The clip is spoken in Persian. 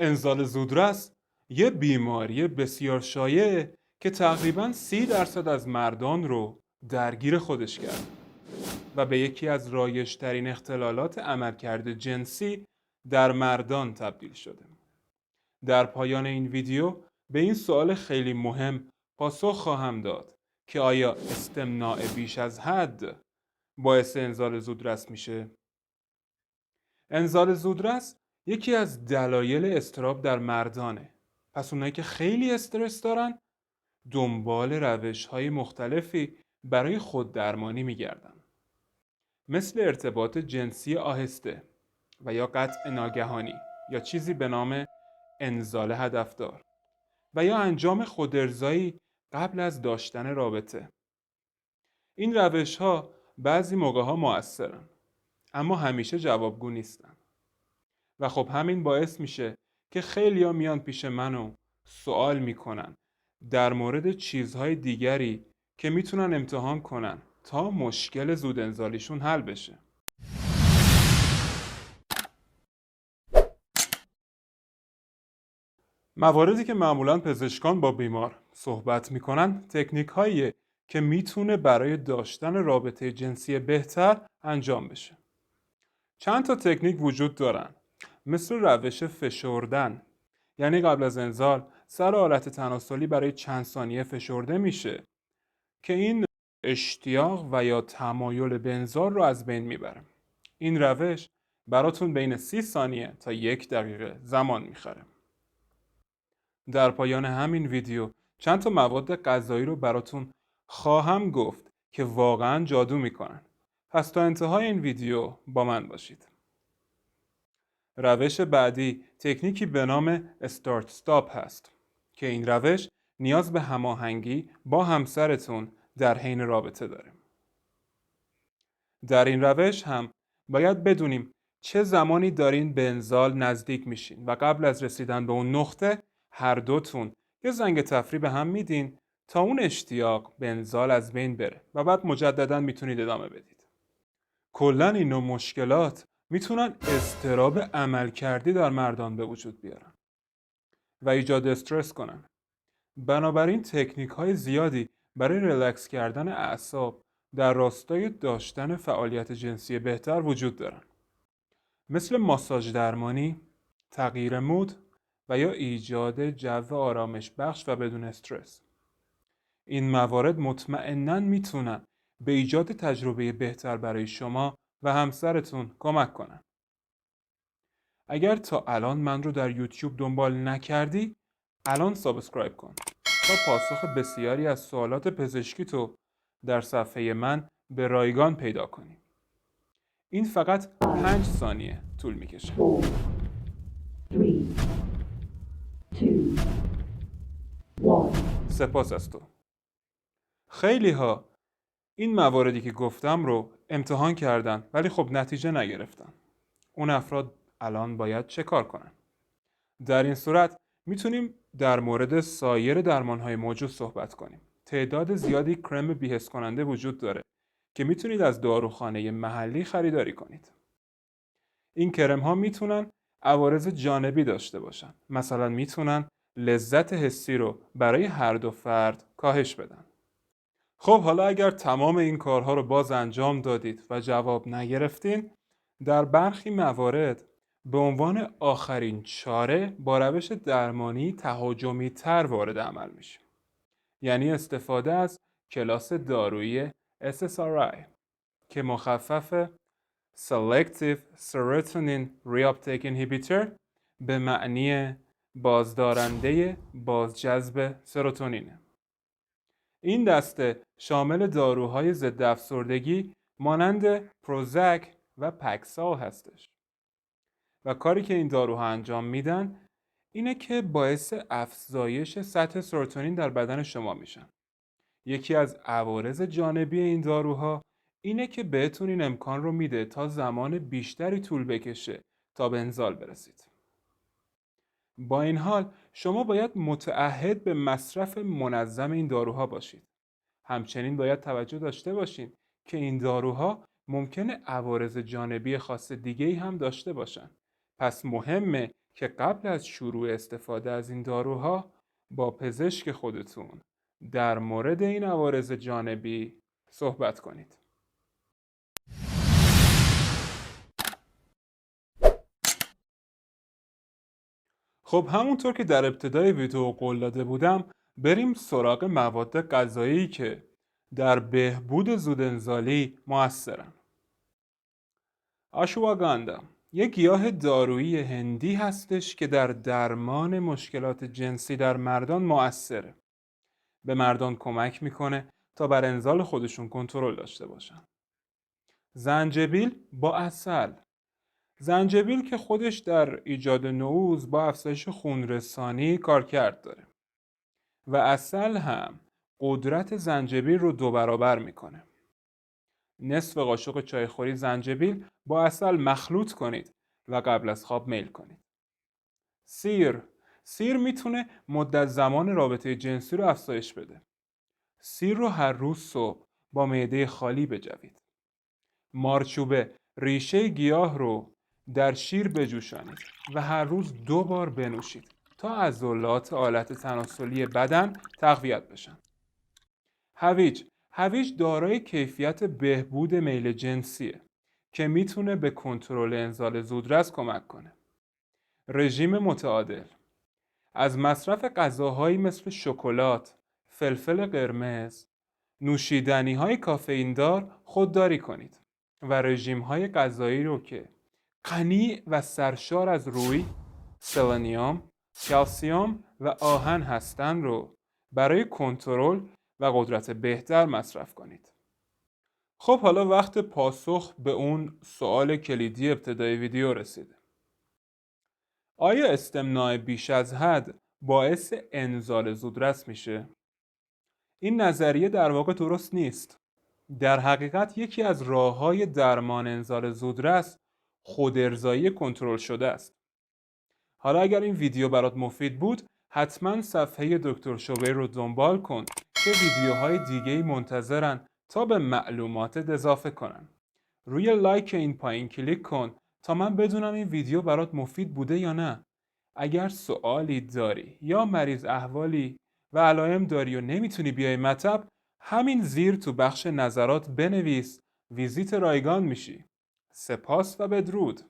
انزال زودرس یه بیماری بسیار شایعه که تقریباً 30% از مردان رو درگیر خودش کرد و به یکی از رایج‌ترین اختلالات عملکرد جنسی در مردان تبدیل شده. در پایان این ویدیو به این سوال خیلی مهم پاسخ خواهم داد که آیا استمناء بیش از حد باعث انزال زودرس میشه؟ انزال زودرس یکی از دلایل اضطراب در مردانه. پس اونایی که خیلی استرس دارن دنبال روش‌های مختلفی برای خوددرمانی میگردن. مثل ارتباط جنسی آهسته و یا قطع ناگهانی یا چیزی به نام انزال هدفدار و یا انجام خودارضایی قبل از داشتن رابطه. این روش‌ها بعضی موقع‌ها مؤثرن اما همیشه جوابگو نیستن. و خب همین باعث میشه که خیلیا میان پیش من و سوال میکنن در مورد چیزهای دیگری که میتونن امتحان کنن تا مشکل زود انزالیشون حل بشه. مواردی که معمولاً پزشکان با بیمار صحبت میکنن تکنیک هاییه که میتونه برای داشتن رابطه جنسی بهتر انجام بشه. چند تا تکنیک وجود دارن، مثل روش فشردن، یعنی قبل از انزال سر حالت تناسلی برای چند ثانیه فشرده میشه که این اشتیاق و یا تمایل به انزال رو از بین میبره. این روش براتون بین 30 ثانیه تا 1 دقیقه زمان میخره. در پایان همین ویدیو چند تا مواد غذایی رو براتون خواهم گفت که واقعا جادو میکنن. پس تا انتهای این ویدیو با من باشید. روش بعدی تکنیکی به نام استارت استاپ هست که این روش نیاز به هماهنگی با همسرتون در حین رابطه داره. در این روش هم باید بدونیم چه زمانی دارین به انزال نزدیک میشین و قبل از رسیدن به اون نقطه هر دوتون یه زنگ تفریح به هم میدین تا اون اشتیاق به انزال از بین بره و بعد مجددا میتونید ادامه بدید. کلاً این نوع مشکلات میتونن اضطراب عملکردی در مردان به وجود بیارن و ایجاد استرس کنن. بنابراین تکنیک های زیادی برای ریلکس کردن اعصاب در راستای داشتن فعالیت جنسی بهتر وجود دارن، مثل ماساژ درمانی، تغییر مود و یا ایجاد جو آرامش بخش و بدون استرس. این موارد مطمئناً میتونن به ایجاد تجربه بهتر برای شما و همسرتون کمک کنن. اگر تا الان من رو در یوتیوب دنبال نکردی، الان سابسکرایب کن تا پاسخ بسیاری از سوالات پزشکی تو در صفحه من به رایگان پیدا کنی. این فقط 5 ثانیه طول میکشه. 4 3 2 1 سپاس از تو. خیلی ها این مواردی که گفتم رو امتحان کردن ولی خب نتیجه نگرفتن. اون افراد الان باید چه کار کنن؟ در این صورت میتونیم در مورد سایر درمانهای موجود صحبت کنیم. تعداد زیادی کرم بی‌حس کننده وجود داره که میتونید از داروخانه محلی خریداری کنید. این کرم ها میتونن عوارض جانبی داشته باشن. مثلا میتونن لذت حسی رو برای هر دو فرد کاهش بدن. خب حالا اگر تمام این کارها رو باز انجام دادید و جواب نگرفتین، در برخی موارد به عنوان آخرین چاره با روش درمانی تهاجمی تر وارد عمل میشه. یعنی استفاده از کلاس دارویی SSRI که مخفف Selective Serotonin Reuptake Inhibitor به معنی بازدارنده بازجذب سروتونینه. این دسته شامل داروهای ضد افسردگی مانند پروزک و پکسال هستش و کاری که این داروها انجام میدن اینه که باعث افزایش سطح سروتونین در بدن شما میشن. یکی از عوارض جانبی این داروها اینه که بهتون این امکان رو میده تا زمان بیشتری طول بکشه تا به انزال برسید. با این حال شما باید متعهد به مصرف منظم این داروها باشید. همچنین باید توجه داشته باشین که این داروها ممکنه عوارض جانبی خاص دیگه‌ای هم داشته باشن. پس مهمه که قبل از شروع استفاده از این داروها با پزشک خودتون در مورد این عوارض جانبی صحبت کنید. خب همونطور که در ابتدای ویدیو قول داده بودم، بریم سراغ مواد غذایی که در بهبود زودانزالی مؤثرن. آشواگاندا یک گیاه دارویی هندی هستش که در درمان مشکلات جنسی در مردان مؤثره. به مردان کمک میکنه تا بر انزال خودشون کنترل داشته باشن. زنجبیل با عسل. زنجبیل که خودش در ایجاد نعوذ با افزایش خونرسانی کارکرد داره و عسل هم قدرت زنجبیل رو 2 برابر میکنه. نصف قاشق چایخوری زنجبیل با عسل مخلوط کنید و قبل از خواب میل کنید. سیر میتونه مدت زمان رابطه جنسی رو افزایش بده. سیر رو هر روز صبح با معده خالی بجوید. مارچوبه ریشه گیاه رو در شیر بجوشانید و هر روز 2 بار بنوشید تا عضلات آلت تناسلی بدن تقویت بشن. هویج دارای کیفیت بهبود میل جنسیه که میتونه به کنترل انزال زودرس کمک کنه. رژیم متعادل. از مصرف غذاهایی مثل شکلات، فلفل قرمز، نوشیدنی‌های کافئیندار خودداری کنید و رژیم‌های غذایی رو که غنی و سرشار از روی، سلنیوم، کلسیم و آهن هستند رو برای کنترل و قدرت بهتر مصرف کنید. خب حالا وقت پاسخ به اون سوال کلیدی ابتدای ویدیو رسیده. آیا استمناء بیش از حد باعث انزال زودرس میشه؟ این نظریه در واقع درست نیست. در حقیقت یکی از راه‌های درمان انزال زودرس خودارضایی کنترل شده است. حالا اگر این ویدیو برات مفید بود، حتما صفحه دکتر شوبیر رو دنبال کن که ویدیوهای دیگه‌ای منتظرن تا به معلوماتت اضافه کنن. روی لایک این پایین کلیک کن تا من بدونم این ویدیو برات مفید بوده یا نه. اگر سوالی داری یا مریض احوالی و علائم داری و نمیتونی بیای مطب، همین زیر تو بخش نظرات بنویس، ویزیت رایگان میشی. سپاس و بدرود.